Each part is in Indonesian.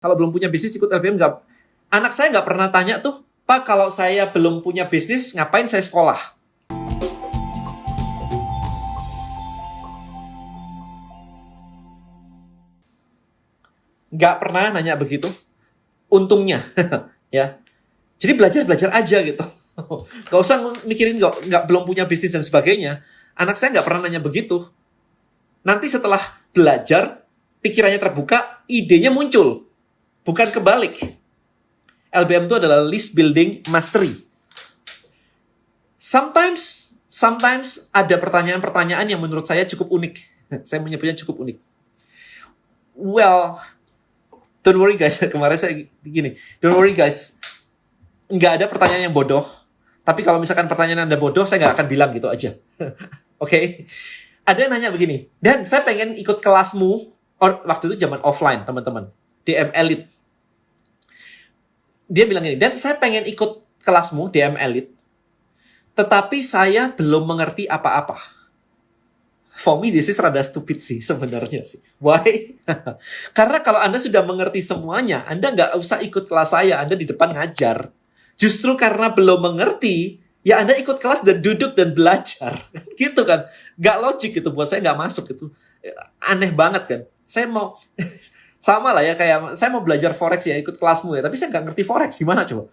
Kalau belum punya bisnis ikut LBM nggak. Anak saya nggak pernah tanya tuh, Pak, kalau saya belum punya bisnis, ngapain saya sekolah? Nggak pernah nanya begitu. Untungnya, ya. Jadi belajar aja gitu. Nggak usah mikirin nggak belum punya bisnis dan sebagainya. Anak saya nggak pernah nanya begitu. Nanti setelah belajar, pikirannya terbuka, idenya muncul. Bukan kebalik. LBM itu adalah List Building Mastery. Sometimes ada pertanyaan-pertanyaan yang menurut saya cukup unik. Saya menyebutnya cukup unik. Well, don't worry guys. Kemarin saya gini. Don't worry guys. Nggak ada pertanyaan yang bodoh. Tapi kalau misalkan pertanyaan Anda bodoh, saya nggak akan bilang gitu aja. Oke? Ada yang nanya begini. Dan saya pengen ikut kelasmu. Waktu itu zaman offline, teman-teman. DM Elite. Dia bilang gini, dan saya pengen ikut kelasmu, DM Elite, tetapi saya belum mengerti apa-apa. For me, this is rada stupid sih sebenarnya sih. Why? Karena kalau Anda sudah mengerti semuanya, Anda nggak usah ikut kelas saya, Anda di depan ngajar. Justru karena belum mengerti, ya Anda ikut kelas dan duduk dan belajar. Gitu kan. Nggak logik gitu, buat saya nggak masuk gitu. Aneh banget kan. Saya mau... Sama lah ya, kayak saya mau belajar forex ya, ikut kelasmu ya, tapi saya nggak ngerti forex, gimana coba?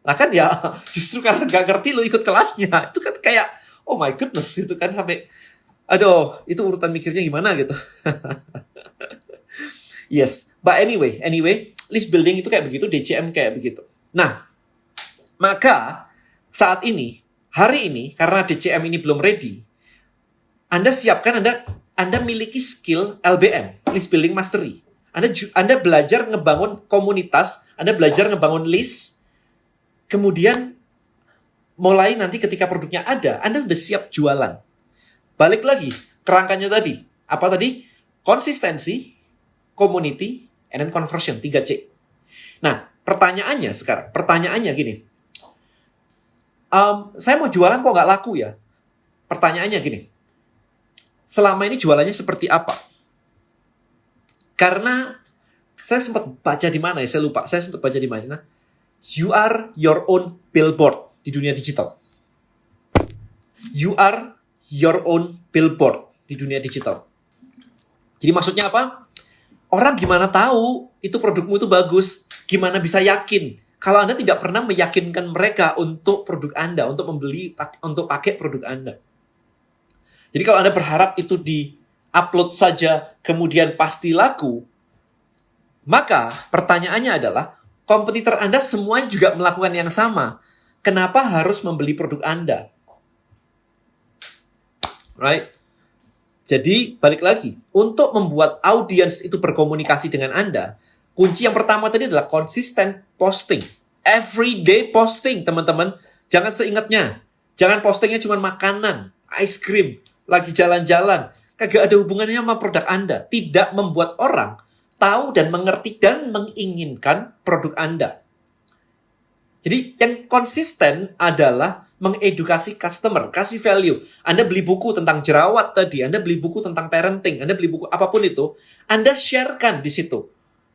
Nah kan ya, justru karena nggak ngerti lo ikut kelasnya, itu kan kayak, oh my goodness, itu kan sampai, aduh, itu urutan mikirnya gimana gitu. Yes, but anyway, list building itu kayak begitu, DCM kayak begitu. Nah, maka saat ini, hari ini, karena DCM ini belum ready, Anda siapkan, Anda miliki skill LBM, List Building Mastery. Anda belajar ngebangun komunitas, Anda belajar ngebangun list, kemudian mulai nanti ketika produknya ada, Anda udah siap jualan. Balik lagi, kerangkanya tadi. Apa tadi? Konsistensi, community, and then conversion, 3C. Nah, pertanyaannya gini. Saya mau jualan kok nggak laku ya? Pertanyaannya gini. Selama ini jualannya seperti apa? Karena saya sempat baca di mana ya, saya lupa. Saya sempat baca di mana. You are your own billboard di dunia digital. You are your own billboard di dunia digital. Jadi maksudnya apa? Orang gimana tahu itu produkmu itu bagus? Gimana bisa yakin? Kalau Anda tidak pernah meyakinkan mereka untuk produk Anda, untuk pakai produk Anda. Jadi kalau Anda berharap itu di-upload saja, kemudian pasti laku, maka pertanyaannya adalah, kompetitor Anda semuanya juga melakukan yang sama. Kenapa harus membeli produk Anda? Right? Jadi, balik lagi. Untuk membuat audiens itu berkomunikasi dengan Anda, kunci yang pertama tadi adalah konsisten posting. Everyday posting, teman-teman. Jangan seingatnya. Jangan postingnya cuma makanan, ice cream, lagi jalan-jalan, kagak ada hubungannya sama produk Anda. Tidak membuat orang tahu dan mengerti dan menginginkan produk Anda. Jadi yang konsisten adalah mengedukasi customer, kasih value. Anda beli buku tentang jerawat tadi, Anda beli buku tentang parenting, Anda beli buku apapun itu, Anda sharekan di situ.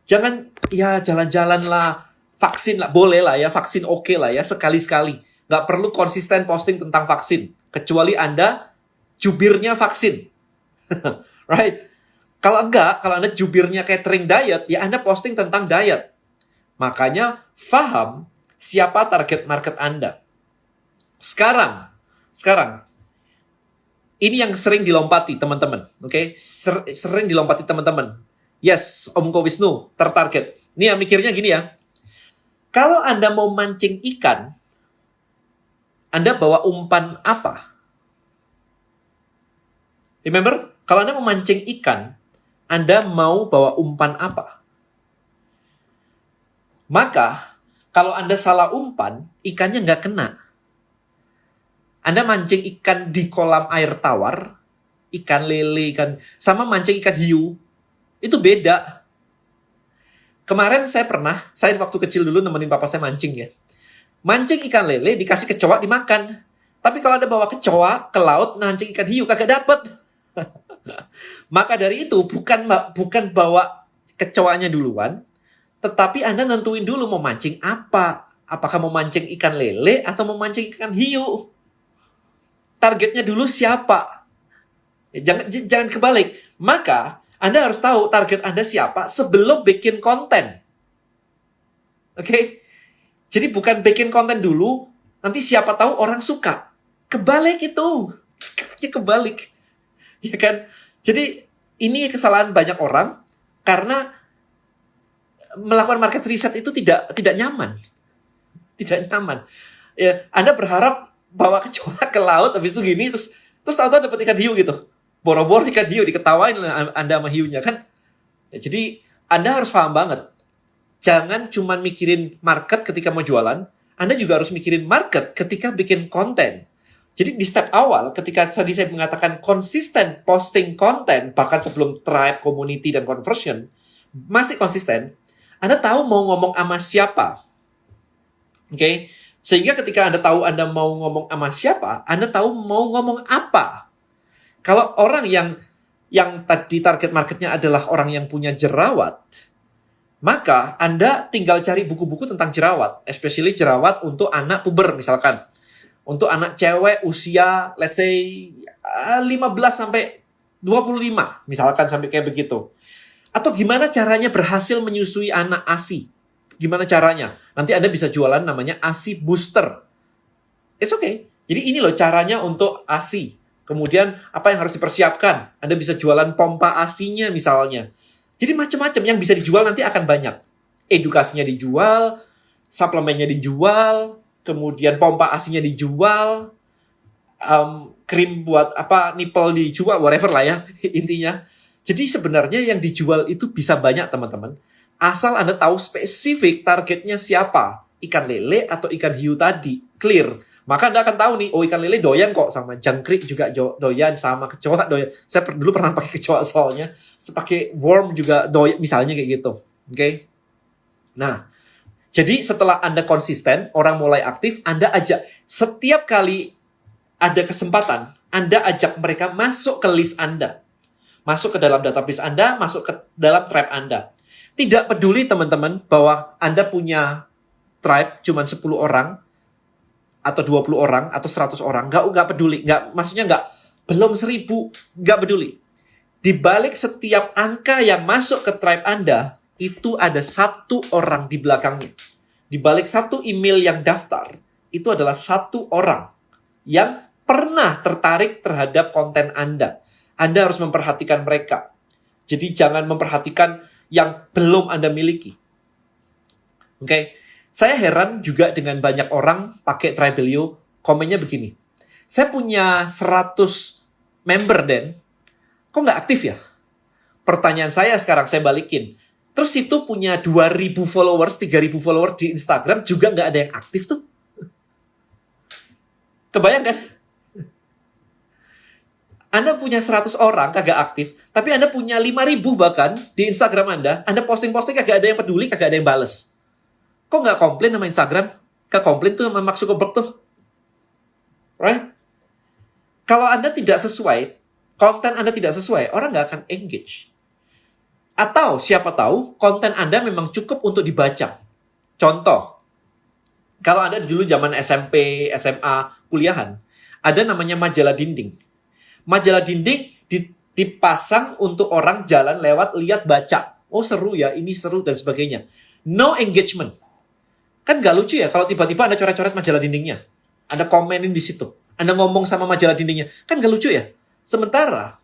Jangan, ya jalan-jalan lah, vaksin lah, boleh lah ya, vaksin oke lah ya, sekali-sekali. Nggak perlu konsisten posting tentang vaksin. Kecuali Anda jubirnya vaksin. Right? Kalau Anda jubirnya catering diet, ya Anda posting tentang diet. Makanya paham siapa target market Anda. Sekarang, ini yang sering dilompati teman-teman. Oke? Sering dilompati teman-teman. Yes, Om Ko Wisnu tertarget. Ini yang mikirnya gini ya. Kalau Anda mau mancing ikan, Anda bawa umpan apa? Remember, kalau Anda memancing ikan, Anda mau bawa umpan apa? Maka, kalau Anda salah umpan, ikannya nggak kena. Anda mancing ikan di kolam air tawar, ikan lele, sama mancing ikan hiu, itu beda. Kemarin saya waktu kecil dulu nemenin papa saya mancing ya. Mancing ikan lele, dikasih kecoa, dimakan. Tapi kalau Anda bawa kecoa ke laut, mancing ikan hiu, kagak dapet. Maka dari itu bukan bawa kecoanya duluan, Tetapi Anda nentuin dulu mau mancing apa. Apakah mau mancing ikan lele atau mau mancing ikan hiu. Targetnya dulu siapa. Jangan kebalik. Maka Anda harus tahu target Anda siapa sebelum bikin konten. Oke? Jadi bukan bikin konten dulu, nanti siapa tahu orang suka. Kebalik itu. Kebalik. Ya kan? Jadi ini kesalahan banyak orang karena melakukan market research itu tidak nyaman. Tidak nyaman. Ya, Anda berharap bawa kecoa ke laut habis itu gini terus tahu-tahu dapat ikan hiu gitu. Boro-boro ikan hiu diketawain Anda sama hiunya kan. Ya, jadi Anda harus paham banget. Jangan cuma mikirin market ketika mau jualan, Anda juga harus mikirin market ketika bikin konten. Jadi di step awal, ketika tadi saya mengatakan konsisten posting konten, bahkan sebelum tribe, community, dan conversion, masih konsisten, Anda tahu mau ngomong sama siapa. Oke? Sehingga ketika Anda tahu Anda mau ngomong sama siapa, Anda tahu mau ngomong apa. Kalau orang yang tadi target marketnya adalah orang yang punya jerawat, maka Anda tinggal cari buku-buku tentang jerawat, especially jerawat untuk anak puber misalkan. Untuk anak cewek usia, let's say, 15 sampai 25, misalkan sampai kayak begitu. Atau gimana caranya berhasil menyusui anak ASI? Gimana caranya? Nanti Anda bisa jualan namanya ASI Booster. It's okay. Jadi ini loh caranya untuk ASI. Kemudian apa yang harus dipersiapkan? Anda bisa jualan pompa ASI-nya misalnya. Jadi macam-macam yang bisa dijual nanti akan banyak. Edukasinya dijual, suplemennya dijual, kemudian pompa ASI-nya dijual, krim buat nipple dijual, whatever lah ya intinya. Jadi sebenarnya yang dijual itu bisa banyak teman-teman. Asal Anda tahu spesifik targetnya siapa. Ikan lele atau ikan hiu tadi. Clear. Maka Anda akan tahu nih, oh ikan lele doyan kok sama jangkrik juga doyan, sama kecoa doyan. Saya dulu pernah pakai kecoa soalnya. Pakai worm juga doyan, misalnya kayak gitu. Oke? Nah, jadi setelah Anda konsisten, orang mulai aktif, Anda ajak. Setiap kali ada kesempatan, Anda ajak mereka masuk ke list Anda. Masuk ke dalam database Anda, masuk ke dalam tribe Anda. Tidak peduli teman-teman bahwa Anda punya tribe cuma 10 orang, atau 20 orang, atau 100 orang. Nggak peduli. Maksudnya belum 1000, nggak peduli. Di balik setiap angka yang masuk ke tribe Anda, itu ada satu orang di belakangnya. Di balik satu email yang daftar, itu adalah satu orang yang pernah tertarik terhadap konten Anda. Anda harus memperhatikan mereka. Jadi jangan memperhatikan yang belum Anda miliki. Oke? Saya heran juga dengan banyak orang pakai Tribelio, komennya begini. Saya punya 100 member, Den. Kok nggak aktif ya? Pertanyaan saya sekarang, saya balikin. Terus itu punya 2.000 followers, 3.000 followers di Instagram, juga nggak ada yang aktif tuh. Kebayang kan? Anda punya 100 orang kagak aktif, tapi Anda punya 5.000 bahkan di Instagram Anda posting-posting kagak ada yang peduli, kagak ada yang bales. Kok nggak komplain sama Instagram? Nggak komplain tuh sama Mark Zuckerberg tuh. Right? Kalau Anda tidak sesuai, konten Anda tidak sesuai, orang nggak akan engage. Atau siapa tahu konten Anda memang cukup untuk dibaca. Contoh, kalau Anda dulu zaman SMP, SMA, kuliahan, ada namanya majalah dinding. Majalah dinding dipasang untuk orang jalan lewat, lihat, baca. Oh seru ya, ini seru dan sebagainya. No engagement. Kan nggak lucu ya kalau tiba-tiba Anda coret-coret majalah dindingnya. Anda komenin di situ. Anda ngomong sama majalah dindingnya. Kan nggak lucu ya? Sementara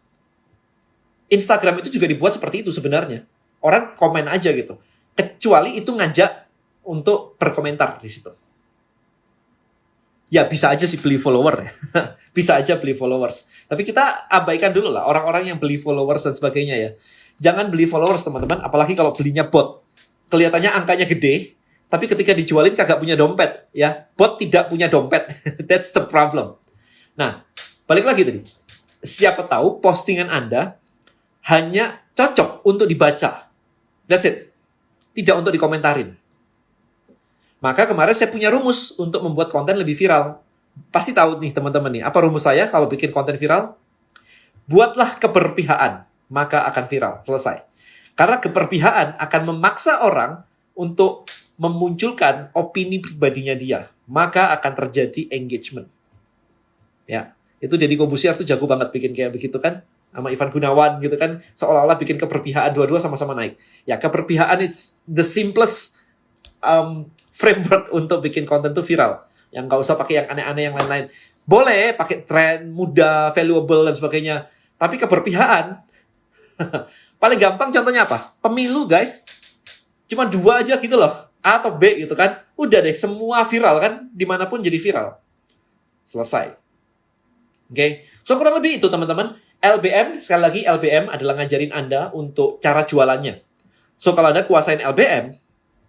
Instagram itu juga dibuat seperti itu sebenarnya. Orang komen aja gitu. Kecuali itu ngajak untuk berkomentar di situ. Ya bisa aja sih beli follower ya. Bisa aja beli followers. Tapi kita abaikan dulu lah orang-orang yang beli followers dan sebagainya ya. Jangan beli followers teman-teman. Apalagi kalau belinya bot. Kelihatannya angkanya gede. Tapi ketika dijualin kagak punya dompet. Ya, bot tidak punya dompet. That's the problem. Nah, balik lagi tadi. Siapa tahu postingan Anda hanya cocok untuk dibaca. That's it. Tidak untuk dikomentarin. Maka kemarin saya punya rumus untuk membuat konten lebih viral. Pasti tahu nih teman-teman nih. Apa rumus saya kalau bikin konten viral? Buatlah keberpihakan, maka akan viral. Selesai. Karena keberpihakan akan memaksa orang untuk memunculkan opini pribadinya dia, maka akan terjadi engagement. Ya, itu Deddy Corbuzier tuh jago banget bikin kayak begitu kan, sama Ivan Gunawan gitu kan, seolah-olah bikin keberpihakan, dua-dua sama-sama naik. Ya, keberpihakan is the simplest framework untuk bikin konten tuh viral. Yang nggak usah pakai yang aneh-aneh yang lain-lain. Boleh pakai tren, muda, valuable dan sebagainya. Tapi keberpihakan paling gampang contohnya apa? Pemilu guys. Cuma 2 aja gitu loh. A atau B gitu kan. Udah deh, semua viral kan. Dimanapun jadi viral. Selesai. Oke. So kurang lebih itu teman-teman. LBM, sekali lagi LBM adalah ngajarin Anda untuk cara jualannya. So kalau Anda kuasain LBM,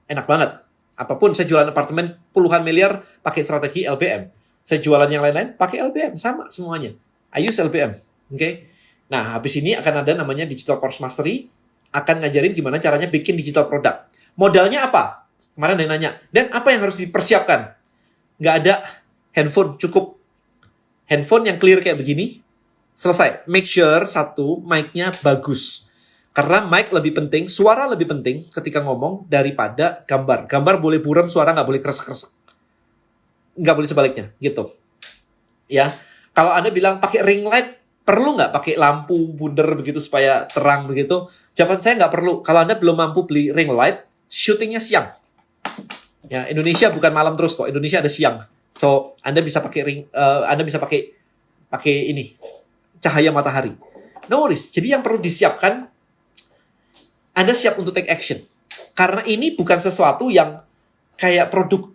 enak banget. Apapun, saya jualan apartemen puluhan miliar pakai strategi LBM. Saya jualan yang lain-lain pakai LBM. Sama semuanya. I use LBM. Oke. Nah, habis ini akan ada namanya Digital Course Mastery. Akan ngajarin gimana caranya bikin digital product. Modalnya apa? Kemarin ada yang nanya. Dan apa yang harus dipersiapkan? Nggak ada handphone, cukup handphone yang clear kayak begini. Selesai. Make sure, satu, mic-nya bagus. Karena mic lebih penting, suara lebih penting ketika ngomong daripada gambar. Gambar boleh buram, suara nggak boleh kresek-kresek. Nggak boleh sebaliknya, gitu. Ya, kalau Anda bilang pakai ring light, perlu nggak pakai lampu bundar begitu supaya terang begitu? Jawaban saya nggak perlu. Kalau Anda belum mampu beli ring light, syutingnya siang. Ya, Indonesia bukan malam terus kok. Indonesia ada siang. So, Anda bisa pakai Anda bisa pakai ini cahaya matahari. No worries. Jadi yang perlu disiapkan, Anda siap untuk take action. Karena ini bukan sesuatu yang kayak produk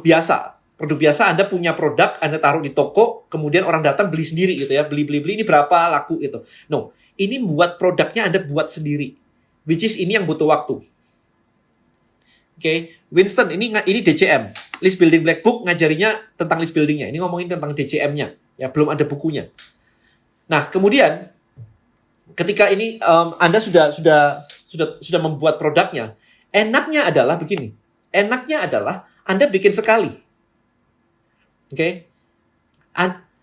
biasa. Produk biasa Anda punya produk, Anda taruh di toko, kemudian orang datang beli sendiri gitu ya. Beli ini berapa laku gitu. No, ini buat produknya Anda buat sendiri. Which is ini yang butuh waktu. Oke, Winston, ini DCM. List Building Black Book ngajarinya tentang list buildingnya. Ini ngomongin tentang DCM-nya. Ya, belum ada bukunya. Nah, kemudian ketika ini Anda sudah membuat produknya, enaknya adalah begini. Enaknya adalah Anda bikin sekali. Oke?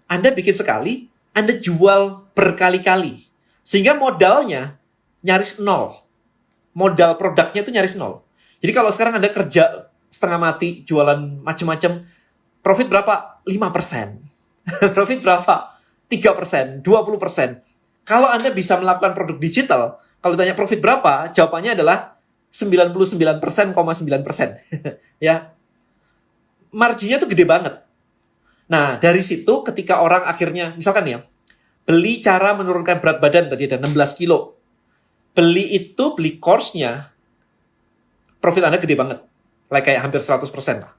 Anda bikin sekali, Anda jual berkali-kali. Sehingga modalnya nyaris nol. Modal produknya itu nyaris nol. Jadi kalau sekarang Anda kerja setengah mati, jualan macam-macam, profit berapa? 5%. Profit berapa? 3%, 20%. Kalau Anda bisa melakukan produk digital, kalau ditanya profit berapa, jawabannya adalah 99,9%. Ya. Marginnya tuh gede banget. Nah, dari situ ketika orang akhirnya, misalkan ya, beli cara menurunkan berat badan tadi ada 16 kilo. Beli course-nya, profit Anda gede banget. Kayak hampir 100% lah.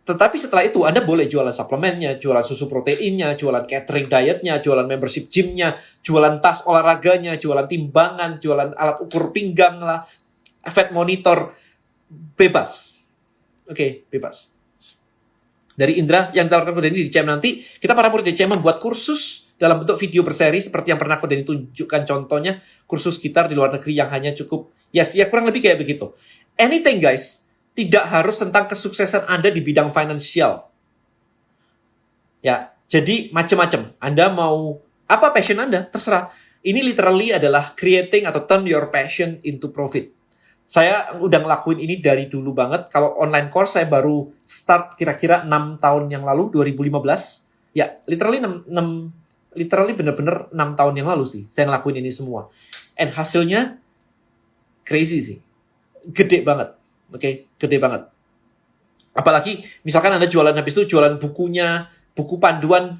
Tetapi setelah itu Anda boleh jualan suplemennya, jualan susu proteinnya, jualan catering dietnya, jualan membership gymnya, jualan tas olahraganya, jualan timbangan, jualan alat ukur pinggang lah, fat monitor, bebas. Oke, bebas. Dari Indra yang ditawarkan ke Denny di DCM nanti, kita para murid DCM membuat kursus dalam bentuk video berseri seperti yang pernah Denny tunjukkan contohnya, kursus gitar di luar negeri yang hanya cukup, ya kurang lebih kayak begitu. Anything guys, tidak harus tentang kesuksesan Anda di bidang finansial. Ya, jadi macam-macam. Anda mau apa passion Anda? Terserah. Ini literally adalah creating atau turn your passion into profit. Saya udah ngelakuin ini dari dulu banget. Kalau online course saya baru start kira-kira 6 tahun yang lalu, 2015. Ya, literally bener-bener 6 tahun yang lalu sih saya ngelakuin ini semua. And hasilnya crazy sih. Gede banget. Oke, gede banget. Apalagi misalkan Anda jualan habis itu jualan bukunya, buku panduan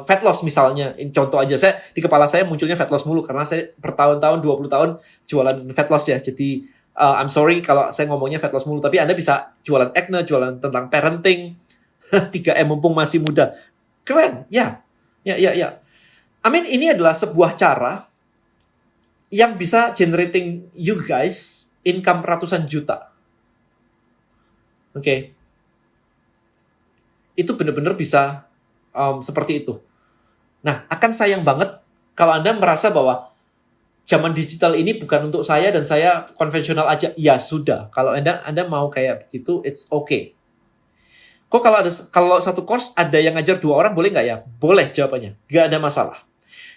fat loss misalnya. Ini contoh aja, di kepala saya munculnya fat loss mulu karena saya bertahun-tahun 20 tahun jualan fat loss ya. Jadi I'm sorry kalau saya ngomongnya fat loss mulu, tapi Anda bisa jualan acne, jualan tentang parenting. 3M mumpung masih muda. Keren. Ya. I mean, ini adalah sebuah cara yang bisa generating you guys income ratusan juta. Oke. Itu benar-benar bisa seperti itu. Nah, akan sayang banget kalau Anda merasa bahwa zaman digital ini bukan untuk saya dan saya konvensional aja. Ya sudah, kalau Anda mau kayak begitu, it's okay. Kok kalau satu course ada yang ngajar 2 orang, boleh nggak ya? Boleh jawabannya, nggak ada masalah.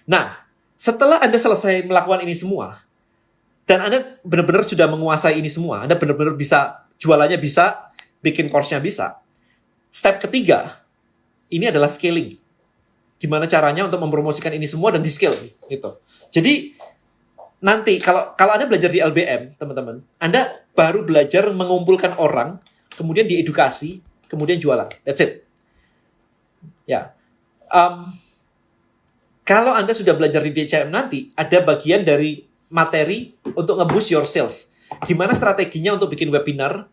Nah, setelah Anda selesai melakukan ini semua, dan Anda benar-benar sudah menguasai ini semua, Anda benar-benar bisa jualannya bisa, bikin course-nya bisa. Step ketiga, ini adalah scaling. Gimana caranya untuk mempromosikan ini semua dan di-scale gitu. Jadi nanti kalau Anda belajar di LBM, teman-teman, Anda baru belajar mengumpulkan orang, kemudian diedukasi, kemudian jualan. That's it. Ya. Kalau Anda sudah belajar di DCM nanti, ada bagian dari materi untuk nge-boost your sales. Gimana strateginya untuk bikin webinar,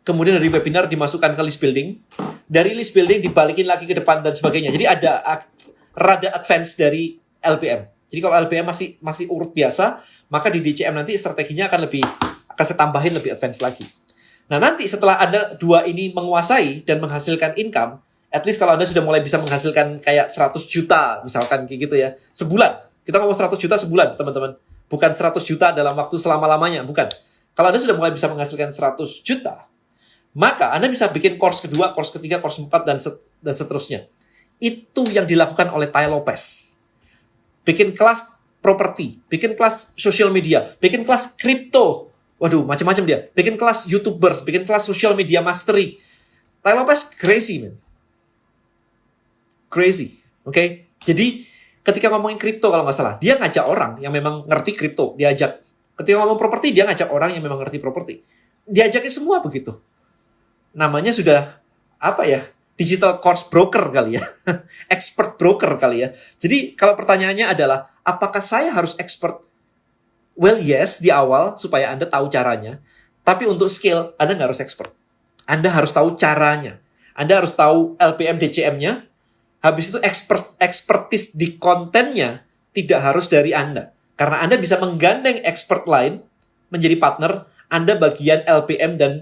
kemudian dari webinar dimasukkan ke list building, dari list building dibalikin lagi ke depan dan sebagainya. Jadi ada rada advance dari LBM. Jadi kalau LBM masih urut biasa, maka di DCM nanti strateginya akan saya tambahin lebih advance lagi. Nah nanti setelah Anda dua ini menguasai dan menghasilkan income, at least kalau Anda sudah mulai bisa menghasilkan kayak 100 juta, misalkan kayak gitu ya, sebulan. Kita ngomong 100 juta sebulan, teman-teman. Bukan 100 juta dalam waktu selama-lamanya, bukan. Kalau Anda sudah mulai bisa menghasilkan 100 juta, maka Anda bisa bikin course kedua, course ketiga, course keempat, dan seterusnya. Itu yang dilakukan oleh Tai Lopez. Bikin kelas properti, bikin kelas social media, bikin kelas kripto. Waduh, macam-macam dia. Bikin kelas YouTubers, bikin kelas social media mastery. Tai Lopez crazy, man. Crazy, oke? Jadi ketika ngomongin kripto kalau nggak salah, dia ngajak orang yang memang ngerti kripto, diajak. Ketika ngomong properti, dia ngajak orang yang memang ngerti properti. Diajakin semua begitu. Namanya sudah apa ya? Digital course broker kali ya, expert broker kali ya. Jadi kalau pertanyaannya adalah, apakah saya harus expert? Well, yes, di awal supaya Anda tahu caranya. Tapi untuk skill, Anda nggak harus expert. Anda harus tahu caranya. Anda harus tahu LPM DCM-nya. Habis itu expertise di kontennya tidak harus dari Anda. Karena Anda bisa menggandeng expert lain menjadi partner, Anda bagian LPM dan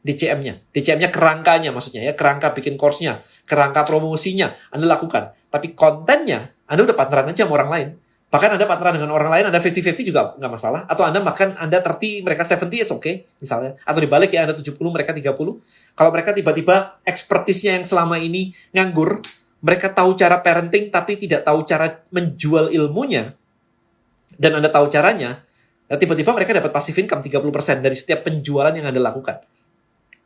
DCM-nya. DCM-nya kerangkanya maksudnya ya, kerangka bikin course-nya, kerangka promosinya, Anda lakukan. Tapi kontennya, Anda udah partneran aja sama orang lain. Bahkan Anda partneran dengan orang lain, Anda 50-50 juga nggak masalah. Atau Anda 30, mereka 70 is okay, misalnya. Atau dibalik ya, Anda 70, mereka 30. Kalau mereka tiba-tiba expertise-nya yang selama ini nganggur, mereka tahu cara parenting tapi tidak tahu cara menjual ilmunya, dan Anda tahu caranya, dan tiba-tiba mereka dapat passive income 30% dari setiap penjualan yang Anda lakukan.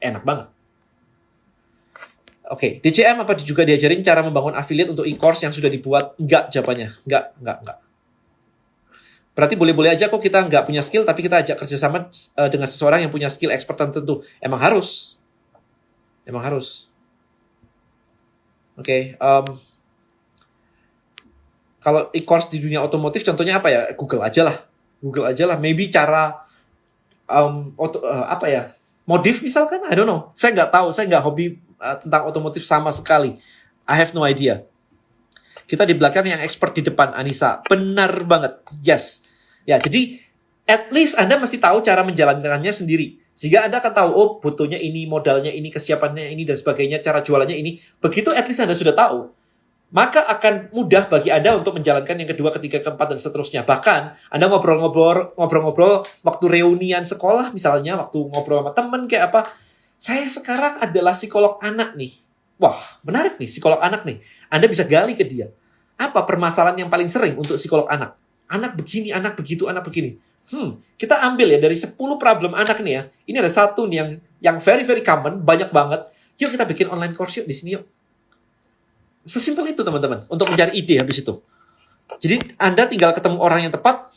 Enak banget. Oke, DCM apa juga diajarin cara membangun affiliate untuk e-course yang sudah dibuat? Enggak jawabannya. Enggak. Berarti boleh-boleh aja kok kita nggak punya skill, tapi kita ajak kerjasama dengan seseorang yang punya skill expert tertentu. Emang harus. Oke, kalau e-course di dunia otomotif contohnya apa ya? Google aja lah. Maybe cara modif misalkan, I don't know. Saya nggak tahu, saya nggak hobi tentang otomotif sama sekali. I have no idea. Kita di belakang yang expert di depan, Anissa. Benar banget, yes. Ya, jadi at least Anda mesti tahu cara menjalankannya sendiri. Sehingga Anda akan tahu, oh butuhnya ini, modalnya ini, kesiapannya ini, dan sebagainya, cara jualannya ini. Begitu at least Anda sudah tahu, maka akan mudah bagi Anda untuk menjalankan yang kedua, ketiga, keempat, dan seterusnya. Bahkan Anda ngobrol-ngobrol waktu reunian sekolah misalnya, waktu ngobrol sama teman kayak apa, saya sekarang adalah psikolog anak nih. Wah, menarik nih, psikolog anak nih. Anda bisa gali ke dia. Apa permasalahan yang paling sering untuk psikolog anak? Anak begini, anak begitu, anak begini. Kita ambil ya dari 10 problem anak nih ya. Ini ada satu nih yang very very common, banyak banget. Yuk kita bikin online course yuk di sini yuk. Sesimpel itu teman-teman, untuk mencari ide habis itu. Jadi Anda tinggal ketemu orang yang tepat,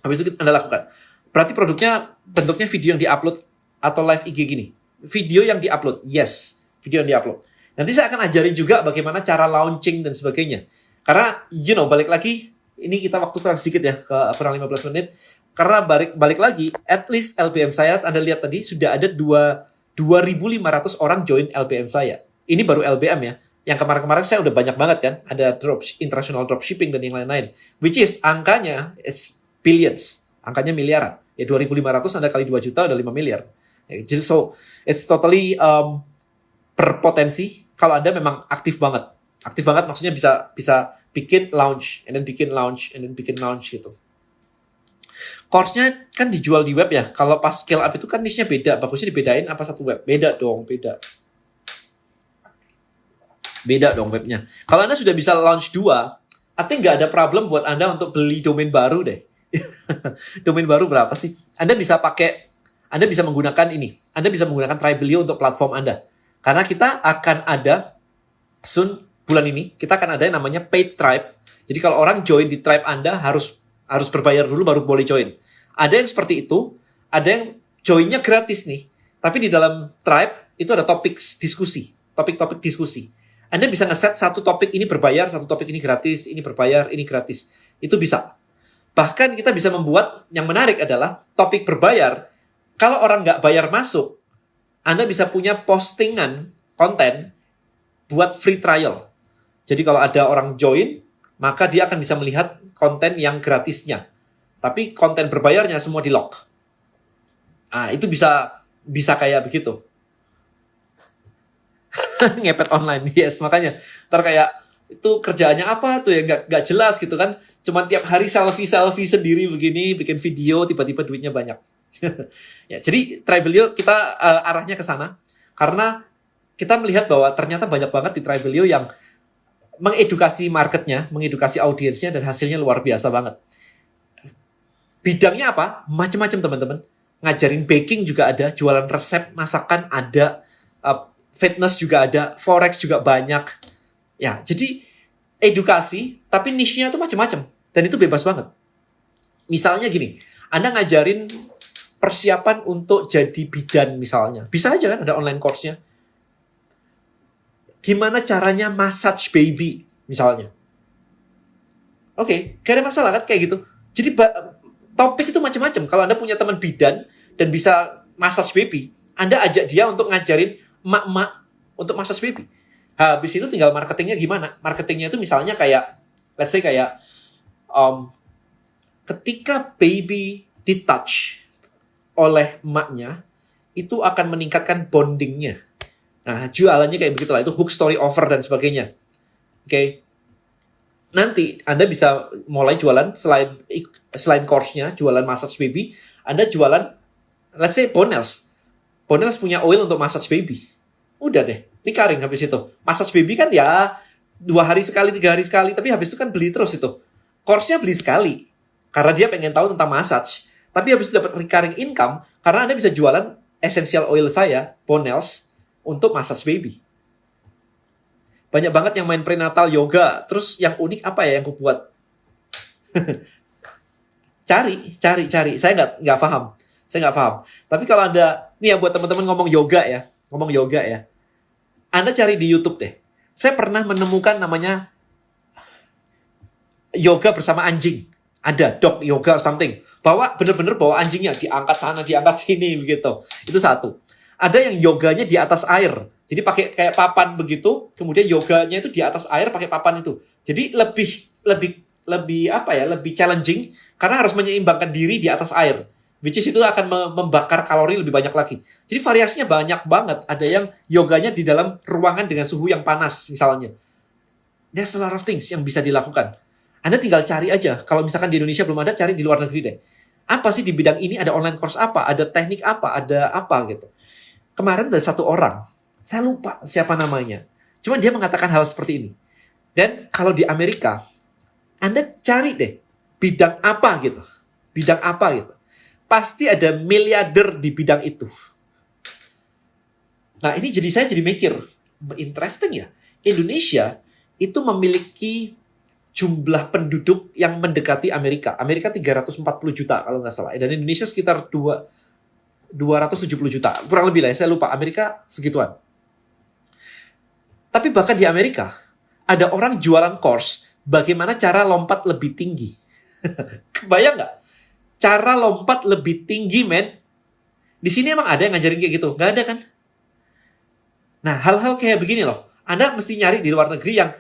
habis itu Anda lakukan. Berarti produknya bentuknya video yang diupload atau live IG gini. Video yang diupload, yes. Video yang diupload. Nanti saya akan ajarin juga bagaimana cara launching dan sebagainya. Karena, balik lagi, ini kita waktu kurang sedikit ya, ke kurang 15 menit. Karena balik lagi, at least LBM saya, Anda lihat tadi, sudah ada 2.500 orang join LBM saya. Ini baru LBM ya. Yang kemarin-kemarin saya udah banyak banget kan. Ada international dropshipping dan yang lain-lain. Which is, angkanya, it's billions. Angkanya miliaran. Ya 2.500 Anda kali 2 juta, udah 5 miliar. Ya, jadi so, it's totally berpotensi kalau Anda memang aktif banget. Aktif banget maksudnya bisa bikin launch, and then bikin launch, and then bikin launch gitu. Course-nya kan dijual di web ya. Kalau pas scale up itu kan niche-nya beda. Bagusnya dibedain apa satu web? Beda dong. Beda dong webnya. Kalau Anda sudah bisa launch 2, artinya nggak ada problem buat Anda untuk beli domain baru deh. Domain baru berapa sih? Anda bisa pakai Anda bisa menggunakan ini. Anda bisa menggunakan Tribelio untuk platform Anda. Karena kita akan ada, soon, bulan ini, kita akan ada yang namanya paid tribe. Jadi kalau orang join di tribe Anda, harus berbayar dulu baru boleh join. Ada yang seperti itu, ada yang joinnya gratis nih. Tapi di dalam tribe, itu ada topik diskusi. Topik-topik diskusi. Anda bisa ngeset satu topik ini berbayar, satu topik ini gratis, ini berbayar, ini gratis. Itu bisa. Bahkan kita bisa membuat, yang menarik adalah topik berbayar. Kalau orang nggak bayar masuk, Anda bisa punya postingan konten buat free trial. Jadi kalau ada orang join, maka dia akan bisa melihat konten yang gratisnya. Tapi konten berbayarnya semua di lock. Itu bisa kayak begitu. Ngepet online, yes, makanya ntar kayak itu kerjaannya apa tuh ya, nggak jelas gitu kan, cuman tiap hari selfie sendiri begini, bikin video, tiba-tiba duitnya banyak. Ya, jadi Tribelio kita arahnya ke sana karena kita melihat bahwa ternyata banyak banget di Tribelio yang mengedukasi marketnya, mengedukasi audiensnya, dan hasilnya luar biasa banget. Bidangnya apa? Macam-macam teman-teman. Ngajarin baking juga ada, jualan resep masakan ada, fitness juga ada, forex juga banyak. Ya, jadi edukasi, tapi niche-nya itu macam-macam. Dan itu bebas banget. Misalnya gini, Anda ngajarin persiapan untuk jadi bidan misalnya. Bisa aja kan, ada online course-nya. Gimana caranya massage baby misalnya. Oke, gak ada masalah kan kayak gitu. Jadi topik itu macam-macam. Kalau Anda punya teman bidan dan bisa massage baby, Anda ajak dia untuk ngajarin emak-emak untuk massage baby. Habis itu tinggal marketingnya gimana? Marketingnya itu misalnya kayak, let's say kayak, ketika baby ditouch oleh emaknya, itu akan meningkatkan bondingnya. Nah, jualannya kayak begitulah. Itu hook story offer dan sebagainya. Oke. Nanti Anda bisa mulai jualan selain course-nya, jualan massage baby, Anda jualan, let's say Bonels. Bonels punya oil untuk massage baby. Udah deh, recurring habis itu. Massage baby kan ya 2 hari sekali, 3 hari sekali, tapi habis itu kan beli terus itu. Course-nya beli sekali, karena dia pengen tahu tentang massage. Tapi habis itu dapat recurring income, karena Anda bisa jualan essential oil saya, Bonels, untuk massage baby. Banyak banget yang main prenatal yoga. Terus yang unik apa ya yang aku buat? Cari. Saya nggak paham. Tapi kalau Anda, nih ya buat teman-teman ngomong yoga ya. Anda cari di YouTube deh. Saya pernah menemukan namanya yoga bersama anjing. Ada dog yoga or something. Bener-bener bawa anjingnya, diangkat sana, diangkat sini begitu. Itu satu. Ada yang yoganya di atas air. Jadi pakai kayak papan begitu, kemudian yoganya itu di atas air pakai papan itu. Jadi lebih challenging karena harus menyeimbangkan diri di atas air. Which is itu akan membakar kalori lebih banyak lagi. Jadi variasinya banyak banget. Ada yang yoganya di dalam ruangan dengan suhu yang panas misalnya. There's a lot of things yang bisa dilakukan. Anda tinggal cari aja. Kalau misalkan di Indonesia belum ada, cari di luar negeri deh. Apa sih di bidang ini? Ada online course apa? Ada teknik apa? Ada apa gitu. Kemarin ada satu orang, saya lupa siapa namanya. Cuma dia mengatakan hal seperti ini. Dan kalau di Amerika, Anda cari deh bidang apa gitu. Pasti ada miliarder di bidang itu. Nah, ini saya jadi mikir, interesting ya. Indonesia itu memiliki jumlah penduduk yang mendekati Amerika. Amerika 340 juta kalau nggak salah. Dan Indonesia sekitar 270 juta. Kurang lebih lah ya, saya lupa. Amerika segituan. Tapi bahkan di Amerika, ada orang jualan course bagaimana cara lompat lebih tinggi. Kebayang nggak? Cara lompat lebih tinggi, men. Di sini emang ada yang ngajarin kayak gitu? Nggak ada kan? Nah, hal-hal kayak begini loh. Anda mesti nyari di luar negeri yang,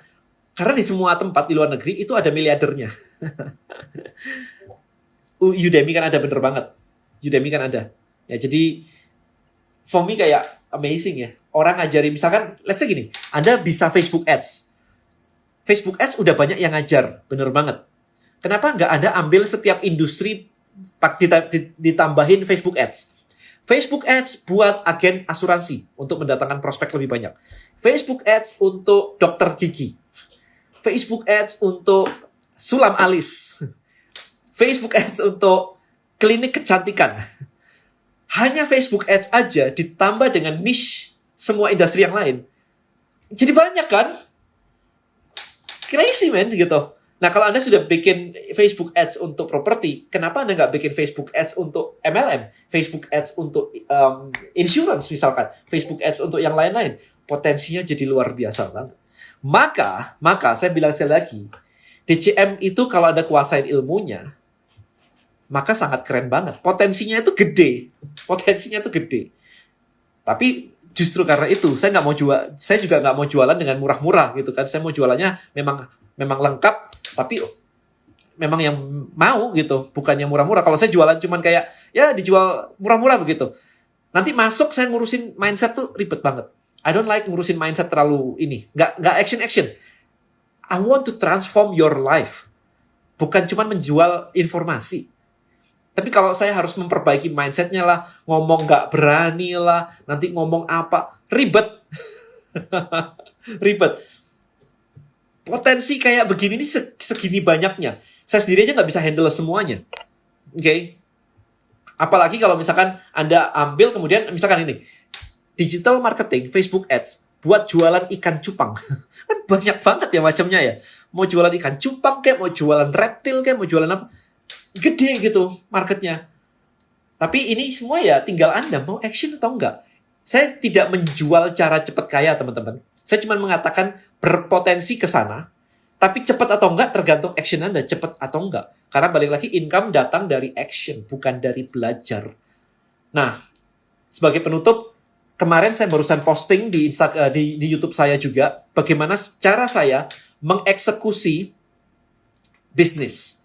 karena di semua tempat di luar negeri itu ada miliardernya. Udemy kan ada, bener banget. Udemy kan ada. Ya, jadi for me kayak amazing ya. Orang ngajarin, misalkan, let's say gini, Anda bisa Facebook Ads. Facebook Ads udah banyak yang ngajar, bener banget. Kenapa nggak Anda ambil setiap industri ditambahin Facebook Ads? Facebook Ads buat agen asuransi untuk mendatangkan prospek lebih banyak. Facebook Ads untuk dokter gigi. Facebook Ads untuk sulam alis. Facebook Ads untuk klinik kecantikan. Hanya Facebook Ads aja ditambah dengan niche semua industri yang lain. Jadi banyak kan? Crazy man gitu. Nah, kalau Anda sudah bikin Facebook Ads untuk properti, kenapa Anda nggak bikin Facebook Ads untuk MLM? Facebook Ads untuk insurance misalkan. Facebook Ads untuk yang lain-lain. Potensinya jadi luar biasa banget. Maka saya bilang sekali lagi, DCM itu kalau Anda kuasain ilmunya, maka sangat keren banget. Potensinya itu gede. Tapi justru karena itu, saya juga nggak mau jualan dengan murah-murah gitu kan. Saya mau jualannya memang lengkap, tapi memang yang mau gitu, bukan yang murah-murah. Kalau saya jualan cuman kayak ya dijual murah-murah begitu, nanti masuk saya ngurusin mindset tuh ribet banget. I don't like ngurusin mindset terlalu nggak action. I want to transform your life, bukan cuman menjual informasi. Tapi kalau saya harus memperbaiki mindsetnya lah, ngomong nggak berani lah, nanti ngomong apa, ribet. Ribet. Potensi kayak begini nih segini banyaknya. Saya sendiri aja nggak bisa handle semuanya. Oke? Apalagi kalau misalkan Anda ambil kemudian, misalkan ini, digital marketing, Facebook Ads, buat jualan ikan cupang. Kan banyak banget ya macamnya ya. Mau jualan ikan cupang kayak, mau jualan reptil kayak, mau jualan apa. Gede gitu marketnya. Tapi ini semua ya tinggal Anda mau action atau enggak. Saya tidak menjual cara cepat kaya, teman-teman. Saya cuma mengatakan berpotensi ke sana, tapi cepat atau enggak tergantung action Anda, cepat atau enggak. Karena balik lagi, income datang dari action, bukan dari belajar. Nah, sebagai penutup, kemarin saya barusan posting di YouTube saya juga, bagaimana cara saya mengeksekusi bisnis.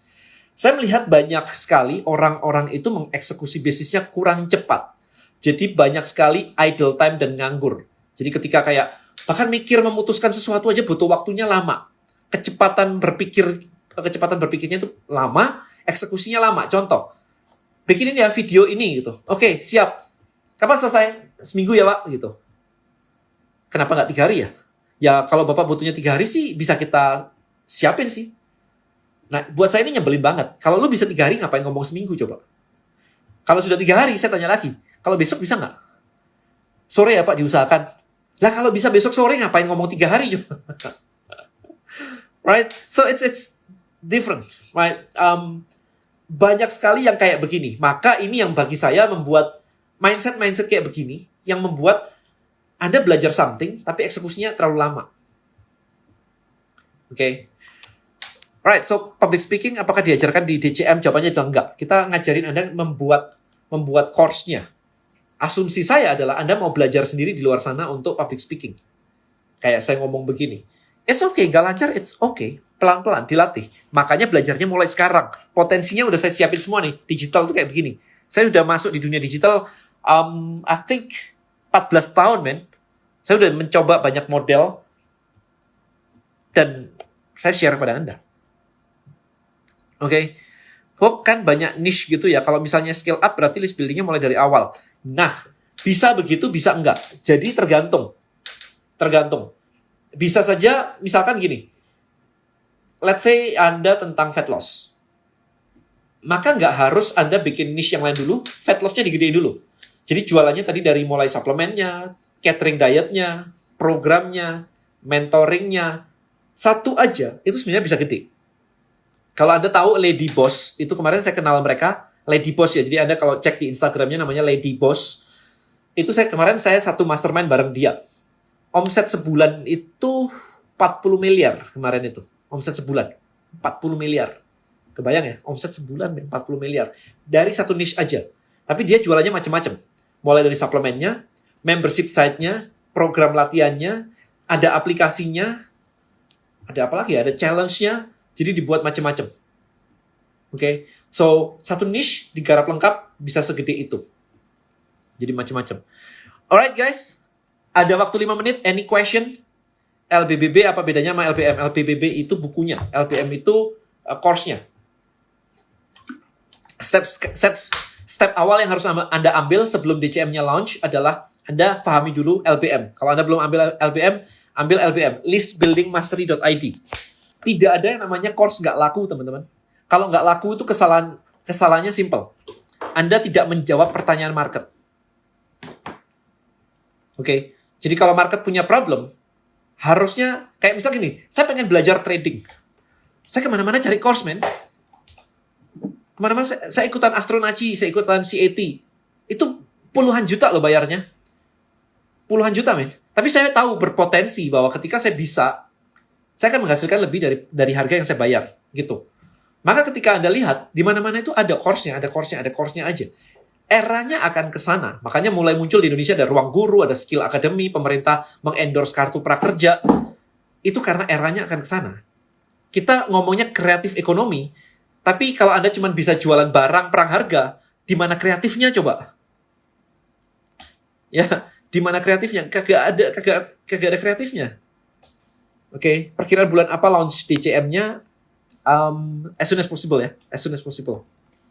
Saya melihat banyak sekali orang-orang itu mengeksekusi bisnisnya kurang cepat. Jadi banyak sekali idle time dan nganggur. Jadi ketika kayak bahkan mikir memutuskan sesuatu aja butuh waktunya lama. Kecepatan berpikirnya itu lama, eksekusinya lama. Contoh, bikinin ya video ini gitu. Oke, siap. Kapan selesai? Seminggu ya, Pak, gitu. Kenapa nggak 3 hari ya? Ya kalau Bapak butuhnya 3 hari sih bisa kita siapin sih. Nah, buat saya ini nyebelin banget. Kalau lu bisa 3 hari, ngapain ngomong seminggu coba? Kalau sudah 3 hari, saya tanya lagi. Kalau besok bisa nggak? Sore ya Pak, diusahakan. Lah kalau bisa besok sore, ngapain ngomong 3 hari coba? Right? So it's different. Right? Banyak sekali yang kayak begini. Maka ini yang bagi saya membuat mindset kayak begini, yang membuat Anda belajar something, tapi eksekusinya terlalu lama. Oke? Okay? Right, so public speaking apakah diajarkan di DCM? Jawabannya itu enggak. Kita ngajarin Anda membuat course-nya. Asumsi saya adalah Anda mau belajar sendiri di luar sana untuk public speaking. Kayak saya ngomong begini. It's okay, gak lancar, it's okay. Pelan-pelan, dilatih. Makanya belajarnya mulai sekarang. Potensinya udah saya siapin semua nih. Digital tuh kayak begini. Saya udah masuk di dunia digital, I think 14 tahun, men. Saya udah mencoba banyak model. Dan saya share pada Anda. Oke, kok kan banyak niche gitu ya. Kalau misalnya scale up berarti list buildingnya mulai dari awal. Nah, bisa begitu, bisa enggak. Jadi tergantung. Bisa saja, misalkan gini. Let's say Anda tentang fat loss. Maka nggak harus Anda bikin niche yang lain dulu, fat loss-nya digedein dulu. Jadi jualannya tadi dari mulai suplemennya, catering dietnya, programnya, mentoringnya. Satu aja, itu sebenarnya bisa gede. Kalau Anda tahu Lady Boss, itu kemarin saya kenal mereka, Lady Boss ya. Jadi Anda kalau cek di Instagramnya namanya Lady Boss. Itu kemarin saya satu mastermind bareng dia. Omset sebulan itu 40 miliar kemarin itu. Omset sebulan 40 miliar. Kebayang ya? Omset sebulan 40 miliar. Dari satu niche aja. Tapi dia jualannya macam-macam. Mulai dari suplemennya, membership site-nya, program latihannya, ada aplikasinya, ada apa lagi ya? Ada challenge-nya. Jadi dibuat macam-macam. Oke. So, satu niche digarap lengkap bisa segede itu. Jadi macam-macam. Alright guys. Ada waktu 5 menit. Any question? LBBB apa bedanya sama LBM? LBBB itu bukunya. LBM itu course-nya. Step awal yang harus Anda ambil sebelum DCM-nya launch adalah Anda pahami dulu LBM. Kalau Anda belum ambil LBM. listbuildingmastery.id. Tidak ada yang namanya course nggak laku, teman-teman. Kalau nggak laku itu kesalahannya simple. Anda tidak menjawab pertanyaan market. Oke. Jadi kalau market punya problem, harusnya kayak misal gini, saya pengen belajar trading. Saya kemana-mana cari course, man. Kemana-mana saya ikutan Astronaci, saya ikutan CAT. Itu puluhan juta loh bayarnya. Puluhan juta, men. Tapi saya tahu berpotensi bahwa ketika saya bisa, saya akan menghasilkan lebih dari harga yang saya bayar, gitu. Maka ketika Anda lihat, di mana-mana itu ada course-nya aja. Eranya akan ke sana. Makanya mulai muncul di Indonesia ada Ruang Guru, ada Skill Academy, pemerintah mengendorse kartu prakerja. Itu karena eranya akan ke sana. Kita ngomongnya kreatif ekonomi, tapi kalau Anda cuma bisa jualan barang perang harga, di mana kreatifnya coba? Ya, di mana kreatifnya? Kagak ada kreatifnya. Oke, perkiraan bulan apa launch DCM-nya? As soon as possible ya, as soon as possible.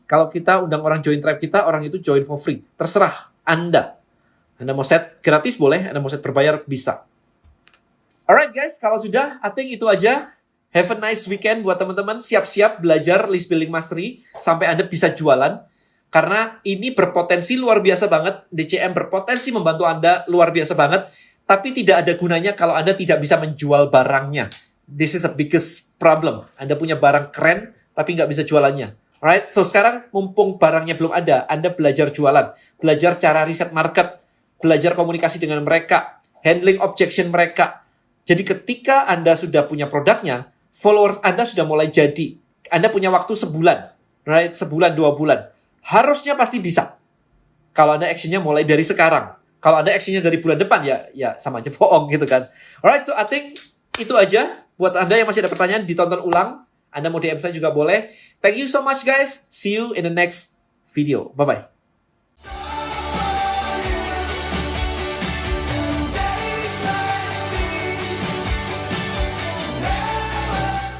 Kalau kita undang orang join tribe kita, orang itu join for free. Terserah Anda. Anda mau set gratis boleh, Anda mau set berbayar bisa. Alright guys, kalau sudah, I think itu aja. Have a nice weekend buat teman-teman. Siap-siap belajar list building mastery sampai Anda bisa jualan. Karena ini berpotensi luar biasa banget. DCM berpotensi membantu Anda luar biasa banget. Tapi tidak ada gunanya kalau Anda tidak bisa menjual barangnya. This is the biggest problem. Anda punya barang keren, tapi nggak bisa jualannya. Alright, so sekarang mumpung barangnya belum ada, Anda belajar jualan, belajar cara riset market, belajar komunikasi dengan mereka, handling objection mereka. Jadi ketika Anda sudah punya produknya, followers Anda sudah mulai jadi. Anda punya waktu sebulan, right? Sebulan, 2 bulan. Harusnya pasti bisa. Kalau Anda actionnya mulai dari sekarang. Kalau Anda actionnya dari bulan depan, ya sama aja bohong gitu kan. Alright, so I think itu aja. Buat Anda yang masih ada pertanyaan, ditonton ulang. Anda mau DM saya juga boleh. Thank you so much guys. See you in the next video. Bye-bye.